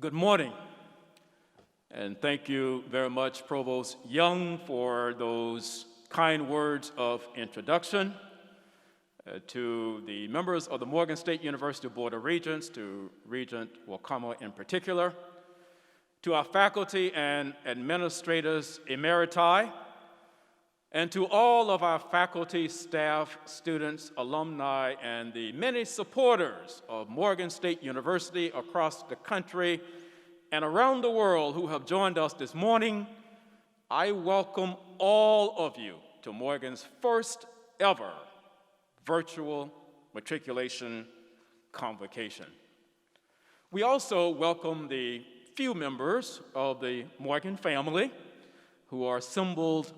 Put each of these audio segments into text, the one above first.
Good morning, and thank you very much, Provost Young, for those kind words of introduction. To the members of the Morgan State University Board of Regents, to Regent Kwabena in particular, to our faculty and administrators emeriti, and to all of our faculty, staff, students, alumni, and the many supporters of Morgan State University across the country and around the world who have joined us this morning, I welcome all of you to Morgan's first ever virtual Matriculation Convocation. We also welcome the few members of the Morgan family who are assembled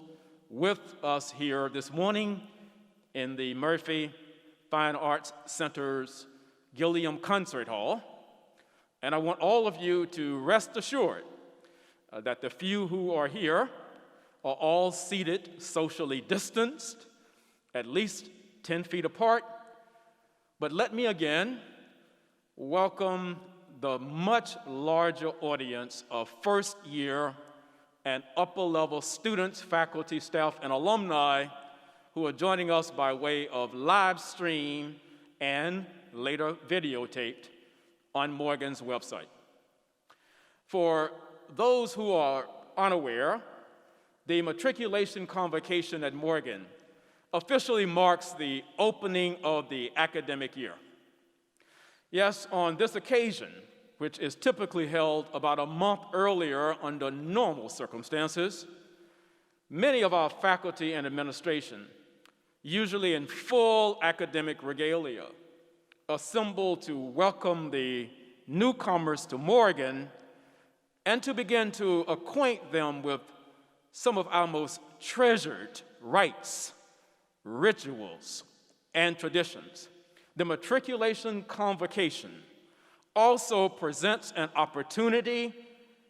with us here this morning in the Murphy Fine Arts Center's Gilliam Concert Hall. And I want all of you to rest assured that the few who are here are all seated socially distanced, at least 10 feet apart. But let me again welcome the much larger audience of first year and upper-level students, faculty, staff, and alumni who are joining us by way of live stream and later videotaped on Morgan's website. For those who are unaware, the Matriculation Convocation at Morgan officially marks the opening of the academic year. Yes, on this occasion, which is typically held about a month earlier under normal circumstances, many of our faculty and administration, usually in full academic regalia, assemble to welcome the newcomers to Morgan and to begin to acquaint them with some of our most treasured rites, rituals, and traditions. The Matriculation Convocation also presents an opportunity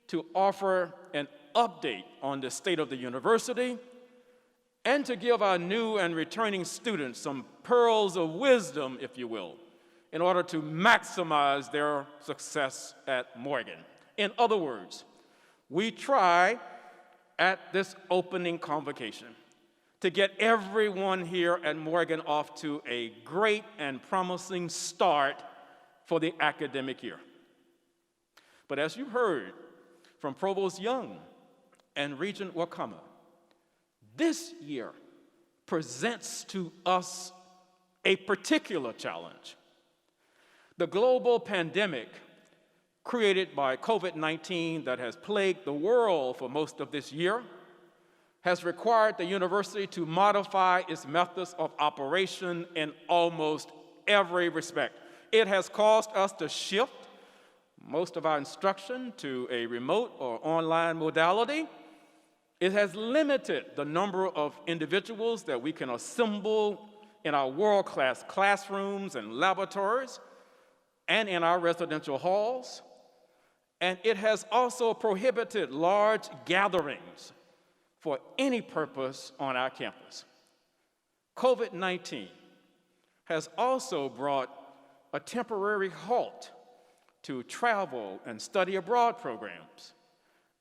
to offer an update on the state of the university and to give our new and returning students some pearls of wisdom, if you will, in order to maximize their success at Morgan. In other words, we try at this opening convocation to get everyone here at Morgan off to a great and promising start for the academic year. But as you heard from Provost Young and Regent Kwabena, this year presents to us a particular challenge. The global pandemic created by COVID-19 that has plagued the world for most of this year has required the university to modify its methods of operation in almost every respect. It has caused us to shift most of our instruction to a remote or online modality. It has limited the number of individuals that we can assemble in our world-class classrooms and laboratories and in our residential halls. And it has also prohibited large gatherings for any purpose on our campus. COVID-19 has also brought a temporary halt to travel and study abroad programs,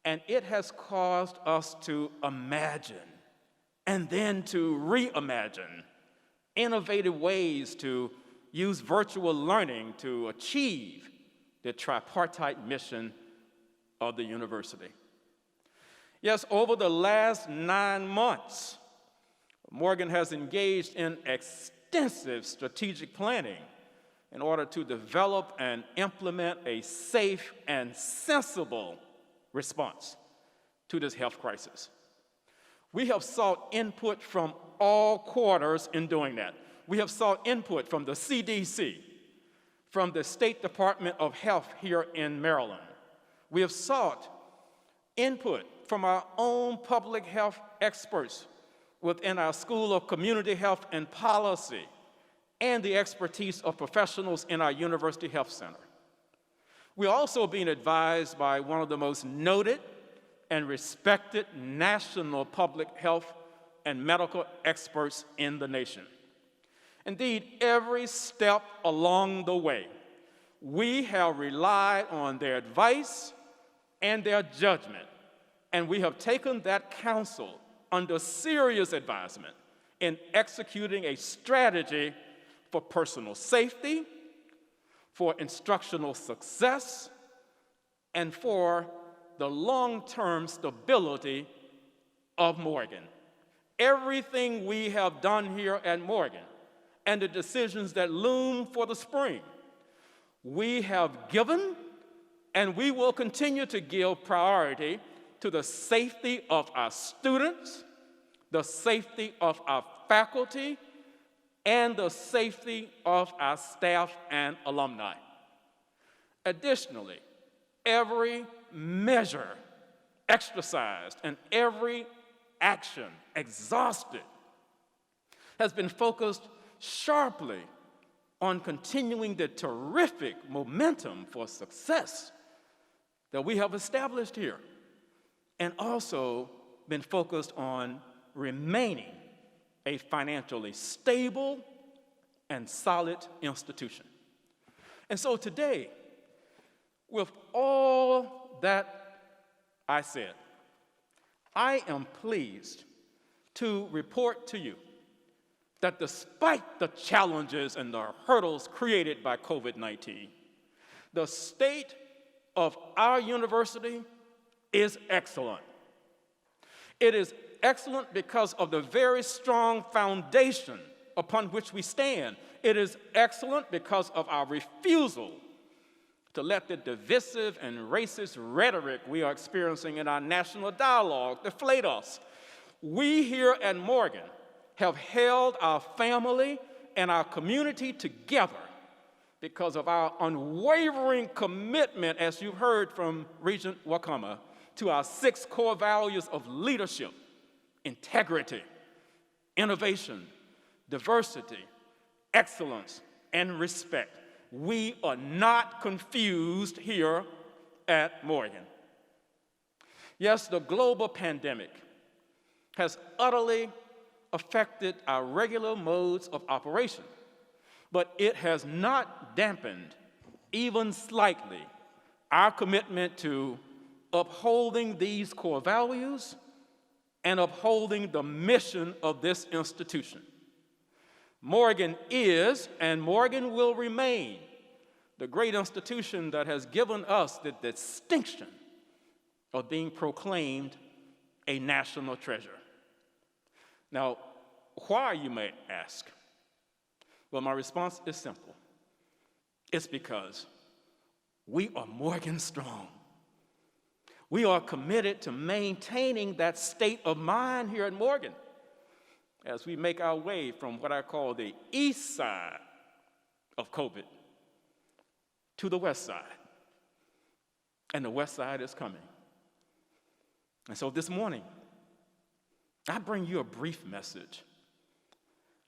and it has caused us to imagine and then to reimagine innovative ways to use virtual learning to achieve the tripartite mission of the university. Yes, over the last 9 months, Morgan has engaged in extensive strategic planning in order to develop and implement a safe and sensible response to this health crisis. We have sought input from all quarters in doing that. We have sought input from the CDC, from the State Department of Health here in Maryland. We have sought input from our own public health experts within our School of Community Health and Policy and the expertise of professionals in our University Health Center. We're also being advised by one of the most noted and respected national public health and medical experts in the nation. Indeed, every step along the way, We have relied on their advice and their judgment, and we have taken that counsel under serious advisement in executing a strategy for personal safety, for instructional success, and for the long-term stability of Morgan. Everything we have done here at Morgan and the decisions that loom for the spring, we have given and we will continue to give priority to the safety of our students, the safety of our faculty, and the safety of our staff and alumni. Additionally, every measure exercised and every action exhausted has been focused sharply on continuing the terrific momentum for success that we have established here, and also been focused on remaining a financially stable and solid institution. And so today, with all that I said, I am pleased to report to you that despite the challenges and the hurdles created by COVID-19, the state of our university is excellent. It is excellent because of the very strong foundation upon which we stand. It is excellent because of our refusal to let the divisive and racist rhetoric we are experiencing in our national dialogue deflate us. We here at Morgan have held our family and our community together because of our unwavering commitment, as you heard from Regent Kwabena, to our 6 core values of leadership, integrity, innovation, diversity, excellence, and respect. We are not confused here at Morgan. Yes, the global pandemic has utterly affected our regular modes of operation, but it has not dampened, even slightly, our commitment to upholding these core values and upholding the mission of this institution. Morgan is, and Morgan will remain, the great institution that has given us the distinction of being proclaimed a national treasure. Now, why, you may ask? Well, my response is simple. It's because we are Morgan strong. We are committed to maintaining that state of mind here at Morgan as we make our way from what I call the east side of COVID to the west side. And the west side is coming. And so this morning, I bring you a brief message.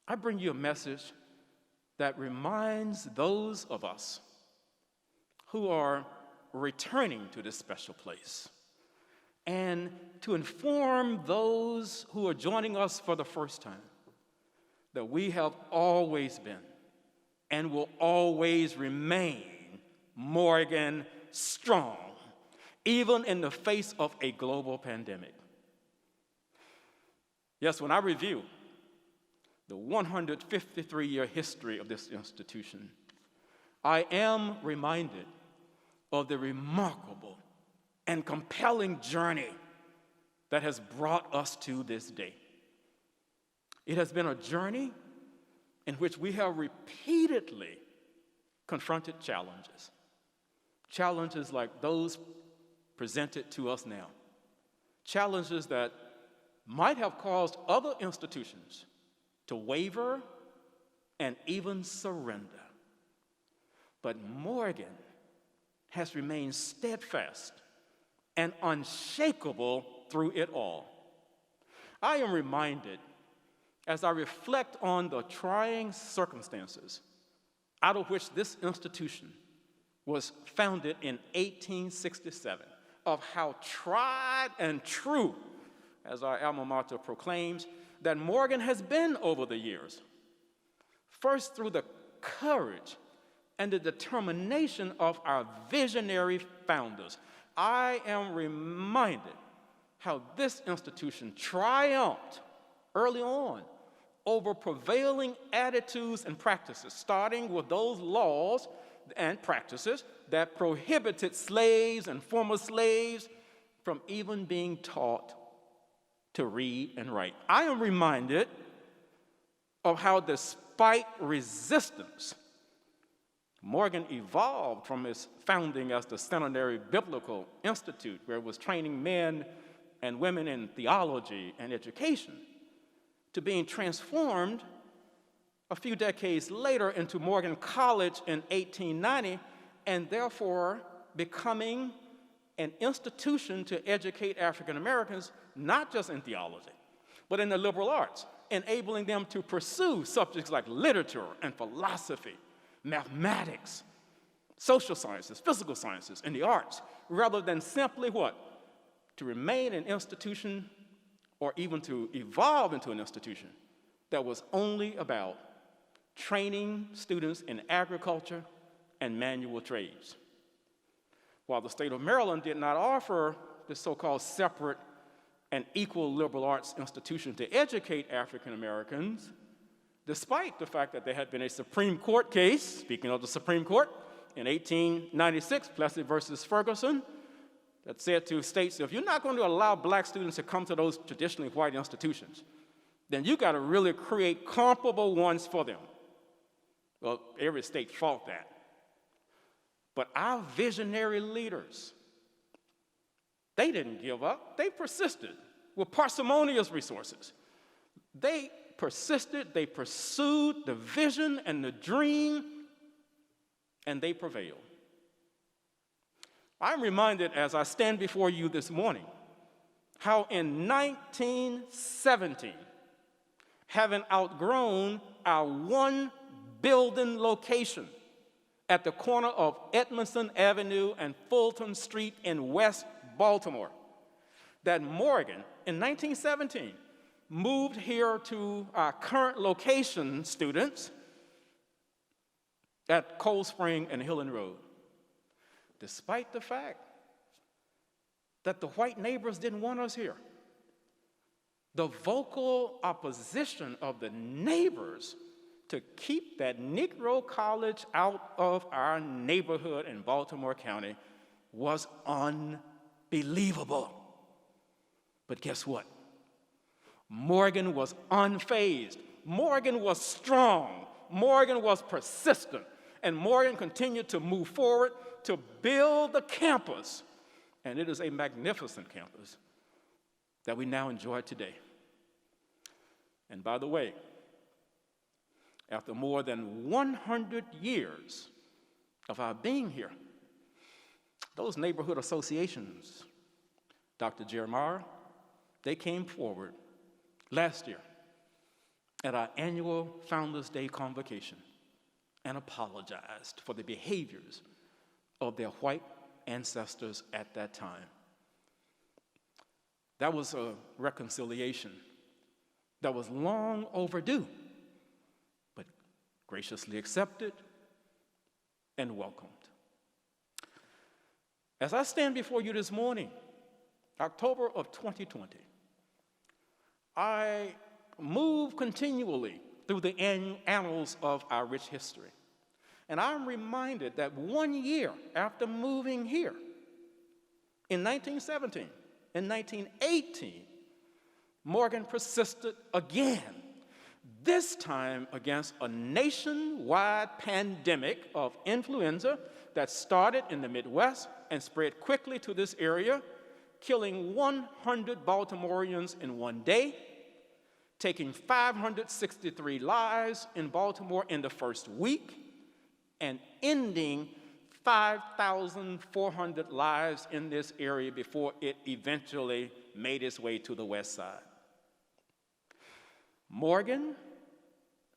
I bring you a message that reminds those of us who are returning to this special place, and to inform those who are joining us for the first time that we have always been and will always remain Morgan strong, even in the face of a global pandemic. Yes, when I review the 153-year history of this institution, I am reminded of the remarkable and compelling journey that has brought us to this day. It has been a journey in which we have repeatedly confronted challenges like those presented to us now, challenges that might have caused other institutions to waver and even surrender. But Morgan has remained steadfast and unshakable through it all. I am reminded, as I reflect on the trying circumstances out of which this institution was founded in 1867, of how tried and true, as our alma mater proclaims, that Morgan has been over the years. First, through the courage and the determination of our visionary founders. I am reminded how this institution triumphed early on over prevailing attitudes and practices, starting with those laws and practices that prohibited slaves and former slaves from even being taught to read and write. I am reminded of how, despite resistance, Morgan evolved from its founding as the Seminary Biblical Institute, where it was training men and women in theology and education, to being transformed a few decades later into Morgan College in 1890, and therefore becoming an institution to educate African Americans, not just in theology, but in the liberal arts, enabling them to pursue subjects like literature and philosophy, mathematics, social sciences, physical sciences, and the arts, rather than simply what? To remain an institution or even to evolve into an institution that was only about training students in agriculture and manual trades. While the state of Maryland did not offer the so-called separate and equal liberal arts institution to educate African Americans, despite the fact that there had been a Supreme Court case, speaking of the Supreme Court, in 1896, Plessy versus Ferguson, that said to states, if you're not going to allow black students to come to those traditionally white institutions, then you got to really create comparable ones for them. Well, every state fought that. But our visionary leaders, they didn't give up. They persisted with parsimonious resources. They persisted, they pursued the vision and the dream, and they prevailed. I'm reminded as I stand before you this morning how in 1917, having outgrown our one building location at the corner of Edmondson Avenue and Fulton Street in West Baltimore, that Morgan, in 1917, moved here to our current location, students, at Cold Spring and Hillen Road, despite the fact that the white neighbors didn't want us here. The vocal opposition of the neighbors to keep that Negro college out of our neighborhood in Baltimore County was unbelievable. But guess what? Morgan was unfazed. Morgan was strong. Morgan was persistent. And Morgan continued to move forward to build the campus. And it is a magnificent campus that we now enjoy today. And by the way, after more than 100 years of our being here, those neighborhood associations, Dr. Jeremiah, they came forward last year at our annual Founders Day Convocation and apologized for the behaviors of their white ancestors at that time. That was a reconciliation that was long overdue, but graciously accepted and welcomed. As I stand before you this morning, October of 2020, I move continually through the annals of our rich history. And I'm reminded that 1 year after moving here, in 1917, in 1918, Morgan persisted again, this time against a nationwide pandemic of influenza that started in the Midwest and spread quickly to this area, killing 100 Baltimoreans in one day, taking 563 lives in Baltimore in the first week, and ending 5,400 lives in this area before it eventually made its way to the west side. Morgan,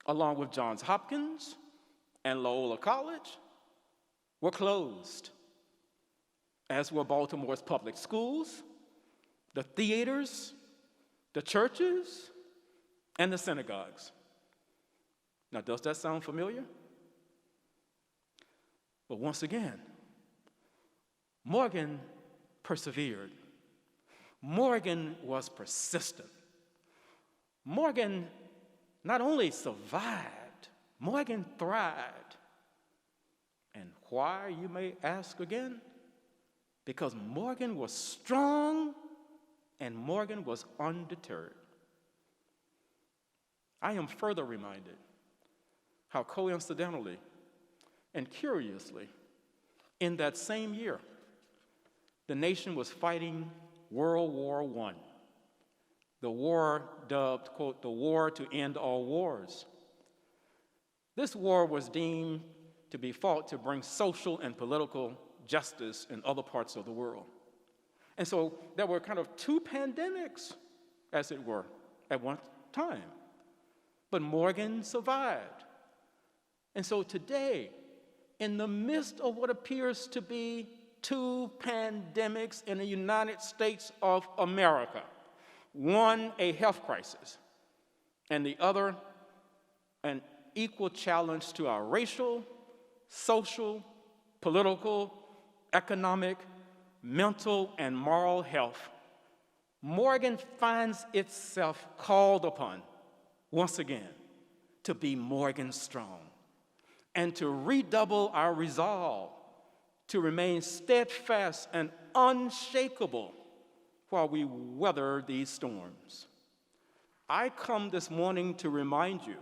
along with Johns Hopkins and Loyola College, were closed, as were Baltimore's public schools, the theaters, the churches, and the synagogues. Now, does that sound familiar? But once again, Morgan persevered. Morgan was persistent. Morgan not only survived, Morgan thrived. And why, you may ask again? Because Morgan was strong and Morgan was undeterred. I am further reminded how coincidentally and curiously, in that same year, the nation was fighting World War I, the war dubbed, quote, the war to end all wars. This war was deemed to be fought to bring social and political justice in other parts of the world. And so there were kind of two pandemics, as it were, at one time. But Morgan survived. And so today, in the midst of what appears to be two pandemics in the United States of America, one a health crisis, and the other an equal challenge to our racial, social, political, economic, mental, and moral health, Morgan finds itself called upon, once again, to be Morgan strong and to redouble our resolve to remain steadfast and unshakable while we weather these storms. I come this morning to remind you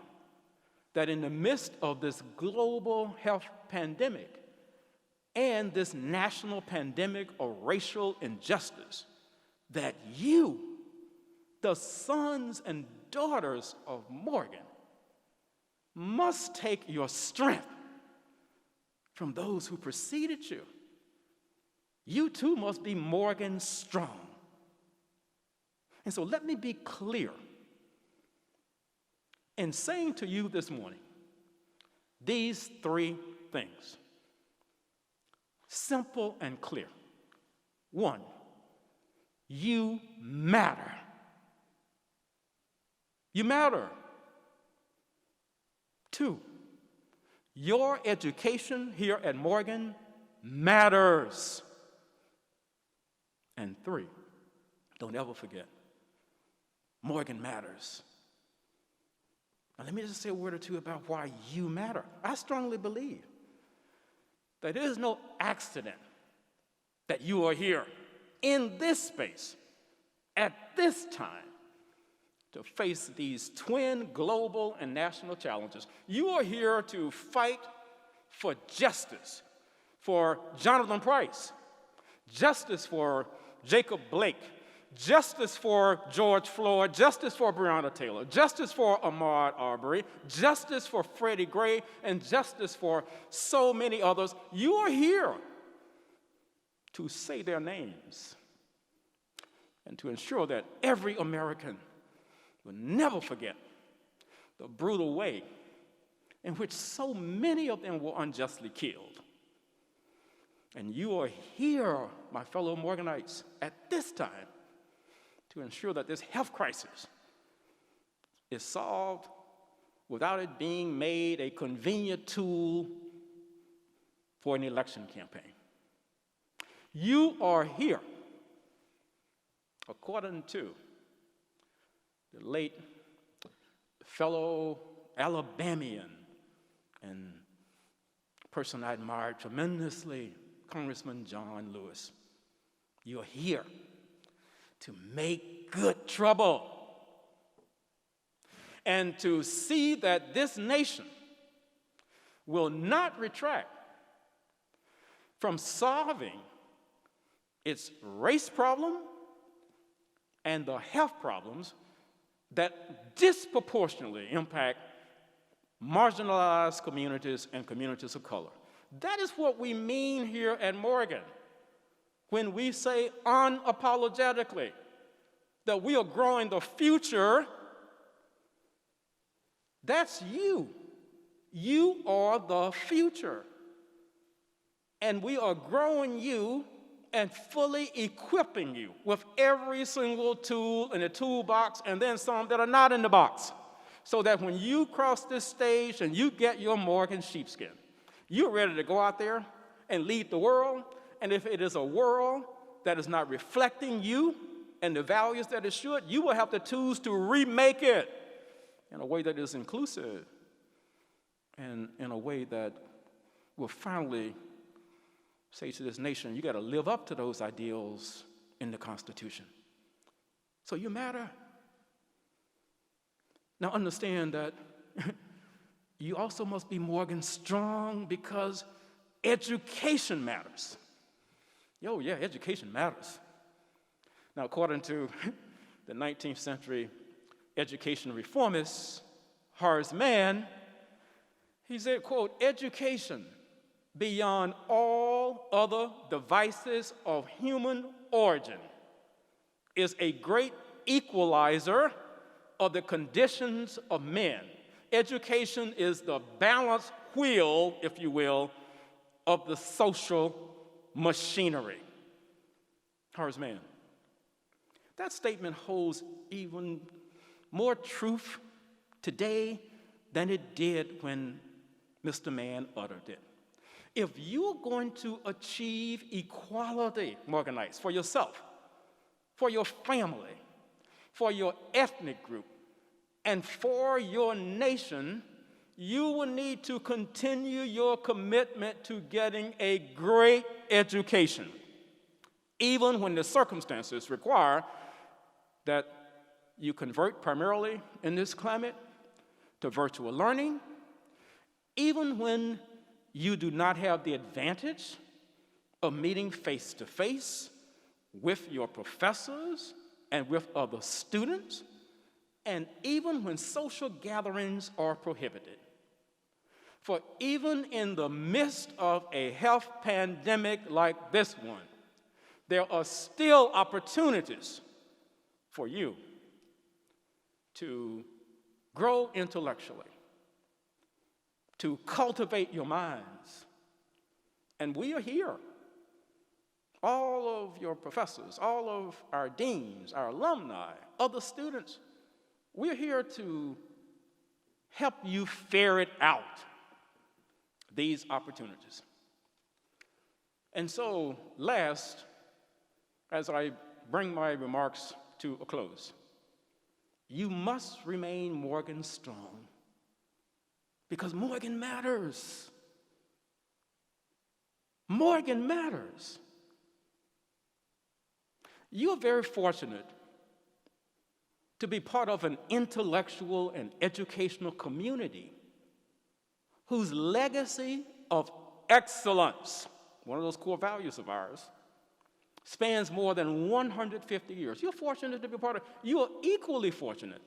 that in the midst of this global health pandemic and this national pandemic of racial injustice, that you, the sons and daughters of Morgan, must take your strength from those who preceded you. You too must be Morgan strong. And so let me be clear in saying to you this morning these three things, simple and clear. One, you matter. You matter. Two, your education here at Morgan matters. And three, don't ever forget, Morgan matters. Now let me just say a word or two about why you matter. I strongly believe that it is no accident that you are here in this space at this time to face these twin global and national challenges. You are here to fight for justice for Jonathan Price, justice for Jacob Blake, justice for George Floyd, justice for Breonna Taylor, justice for Ahmaud Arbery, justice for Freddie Gray, and justice for so many others. You are here to say their names and to ensure that every American will never forget the brutal way in which so many of them were unjustly killed. And you are here, my fellow Morganites, at this time to ensure that this health crisis is solved without it being made a convenient tool for an election campaign. You are here, according to the late fellow Alabamian and person I admired tremendously, Congressman John Lewis. You are here to make good trouble and to see that this nation will not retract from solving its race problem and the health problems that disproportionately impact marginalized communities and communities of color. That is what we mean here at Morgan when we say unapologetically that we are growing the future. That's you. You are the future. And we are growing you and fully equipping you with every single tool in the toolbox and then some that are not in the box, so that when you cross this stage and you get your Morgan sheepskin, you're ready to go out there and lead the world. And if it is a world that is not reflecting you and the values that it should, you will have to choose to remake it in a way that is inclusive and in a way that will finally say to this nation, you got to live up to those ideals in the Constitution. So you matter. Now understand that you also must be Morgan strong because education matters. Yeah, education matters. Now, according to the 19th century education reformist, Horace Mann, he said, quote, education beyond all other devices of human origin is a great equalizer of the conditions of men. Education is the balance wheel, if you will, of the social machinery. Horace Mann. That statement holds even more truth today than it did when Mr. Mann uttered it. If you're going to achieve equality, Morganites, for yourself, for your family, for your ethnic group, and for your nation, you will need to continue your commitment to getting a great education, even when the circumstances require that you convert primarily in this climate to virtual learning, even when you do not have the advantage of meeting face-to-face with your professors and with other students, and even when social gatherings are prohibited. For even in the midst of a health pandemic like this one, there are still opportunities for you to grow intellectually, to cultivate your minds. And we are here. All of your professors, all of our deans, our alumni, other students, we're here to help you ferret out these opportunities. And so, last, as I bring my remarks to a close, you must remain Morgan strong because Morgan matters. Morgan matters. You're very fortunate to be part of an intellectual and educational community whose legacy of excellence, one of those core values of ours, spans more than 150 years. You're fortunate to be part of, you are equally fortunate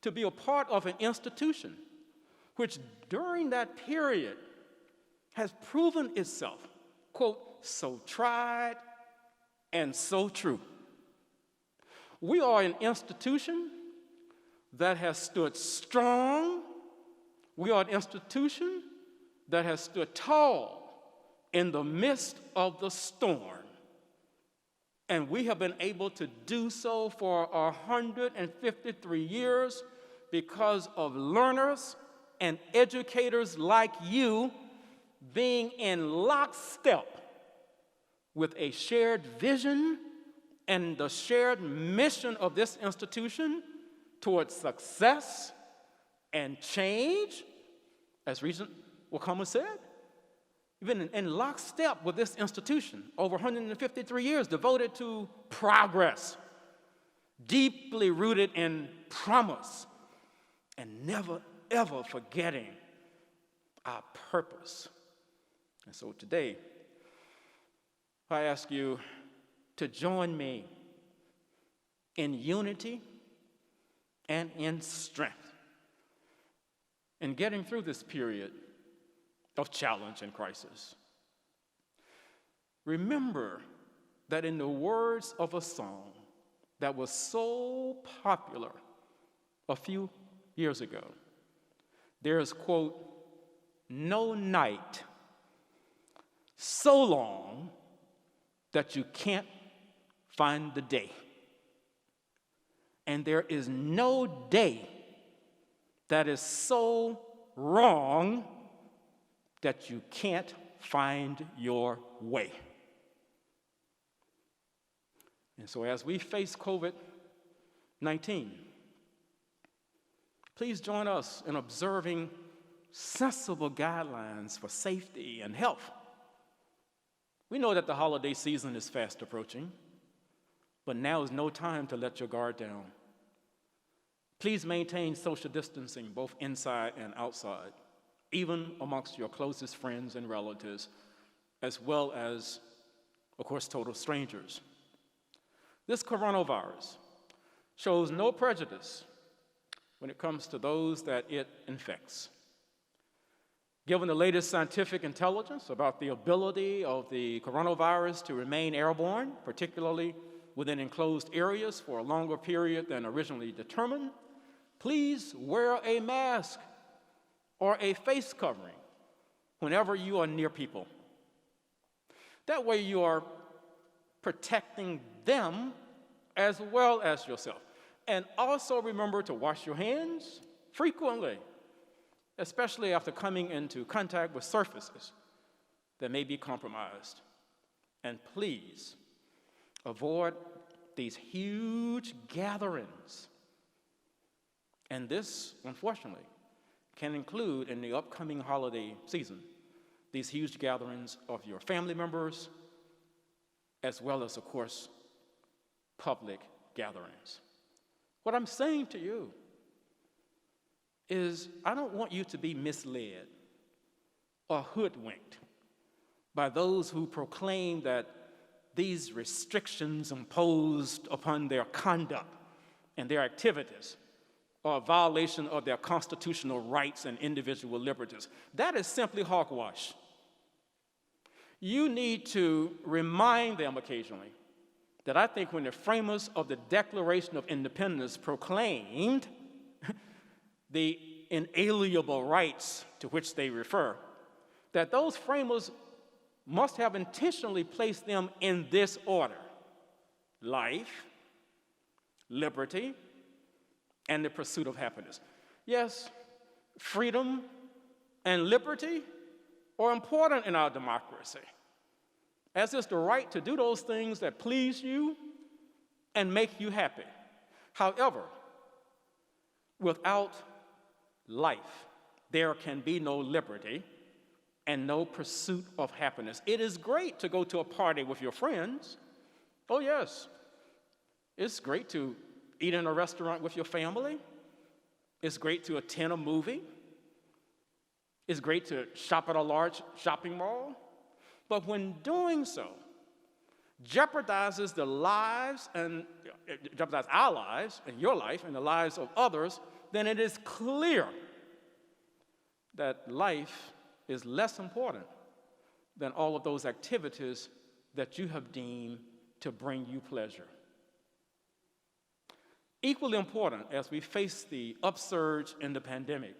to be a part of an institution which during that period has proven itself, quote, so tried and so true. We are an institution that has stood strong. We are an institution that has stood tall in the midst of the storm. And we have been able to do so for 153 years because of learners and educators like you being in lockstep with a shared vision and the shared mission of this institution towards success and change, as Regent Wakoma said. You've been in lockstep with this institution over 153 years devoted to progress, deeply rooted in promise, and never, ever forgetting our purpose. And so today, I ask you to join me in unity and in strength in getting through this period of challenge and crisis. Remember that in the words of a song that was so popular a few years ago, there is, quote, no night so long that you can't find the day. And there is no day that is so wrong that you can't find your way. And so as we face COVID-19, please join us in observing sensible guidelines for safety and health. We know that the holiday season is fast approaching, but now is no time to let your guard down. Please maintain social distancing both inside and outside, even amongst your closest friends and relatives, as well as, of course, total strangers. This coronavirus shows no prejudice when it comes to those that it infects. Given the latest scientific intelligence about the ability of the coronavirus to remain airborne, particularly within enclosed areas for a longer period than originally determined, please wear a mask or a face covering whenever you are near people. That way you are protecting them as well as yourself. And also remember to wash your hands frequently, especially after coming into contact with surfaces that may be compromised. And please avoid these huge gatherings. And this, unfortunately, can include in the upcoming holiday season these huge gatherings of your family members, as well as, of course, public gatherings. What I'm saying to you is I don't want you to be misled or hoodwinked by those who proclaim that these restrictions imposed upon their conduct and their activities are a violation of their constitutional rights and individual liberties. That is simply hogwash. You need to remind them occasionally that I think when the framers of the Declaration of Independence proclaimed the inalienable rights to which they refer, that those framers must have intentionally placed them in this order: life, liberty, and the pursuit of happiness. Yes, freedom and liberty are important in our democracy, as is the right to do those things that please you and make you happy. However, without life, there can be no liberty and no pursuit of happiness. It is great to go to a party with your friends. Oh, yes. It's great to eat in a restaurant with your family. It's great to attend a movie. It's great to shop at a large shopping mall. But when doing so jeopardizes the lives and jeopardizes our lives and your life and the lives of others, then it is clear that life is less important than all of those activities that you have deemed to bring you pleasure. Equally important as we face the upsurge in the pandemic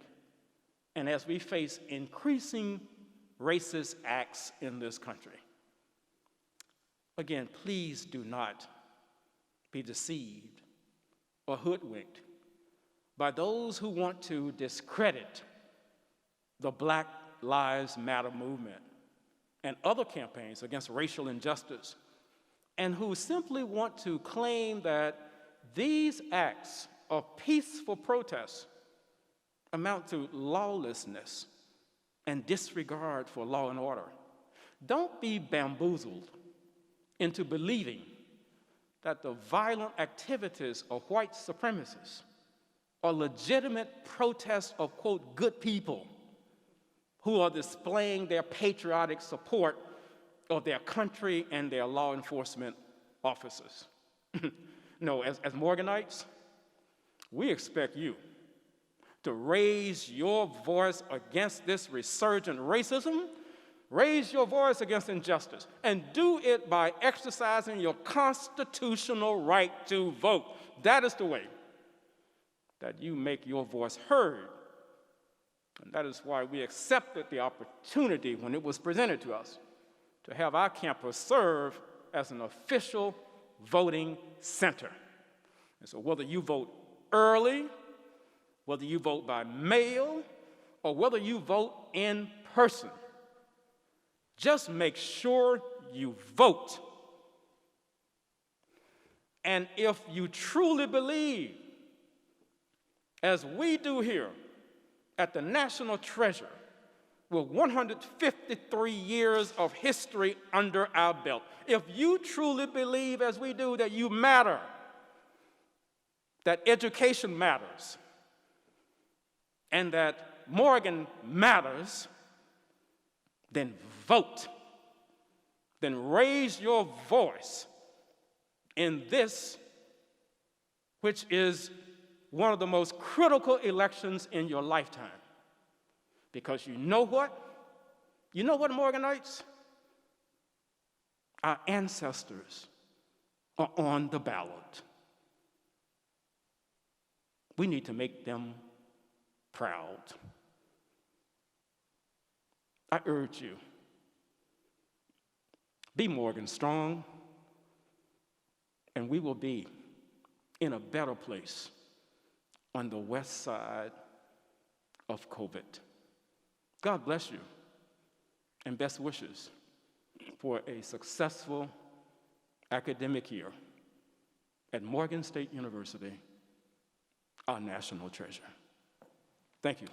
and as we face increasing racist acts in this country, again, please do not be deceived or hoodwinked by those who want to discredit the Black Lives Matter movement and other campaigns against racial injustice, and who simply want to claim that these acts of peaceful protest amount to lawlessness and disregard for law and order. Don't be bamboozled into believing that the violent activities of white supremacists are legitimate protests of, quote, good people who are displaying their patriotic support of their country and their law enforcement officers. No, as Morganites, we expect you to raise your voice against this resurgent racism, raise your voice against injustice, and do it by exercising your constitutional right to vote. That is the way that you make your voice heard. And that is why we accepted the opportunity when it was presented to us to have our campus serve as an official voting center. And so whether you vote early, whether you vote by mail, or whether you vote in person, Just make sure you vote. And if you truly believe, as we do here at the National Treasure, with 153 years of history under our belt, if you truly believe, as we do, that you matter, that education matters, and that Morgan matters, then vote. Then raise your voice in this, which is one of the most critical elections in your lifetime. Because you know what? You know what, Morganites? Our ancestors are on the ballot. We need to make them proud. I urge you, be Morgan strong, and we will be in a better place on the west side of COVID. God bless you, and best wishes for a successful academic year at Morgan State University, our national treasure. Thank you.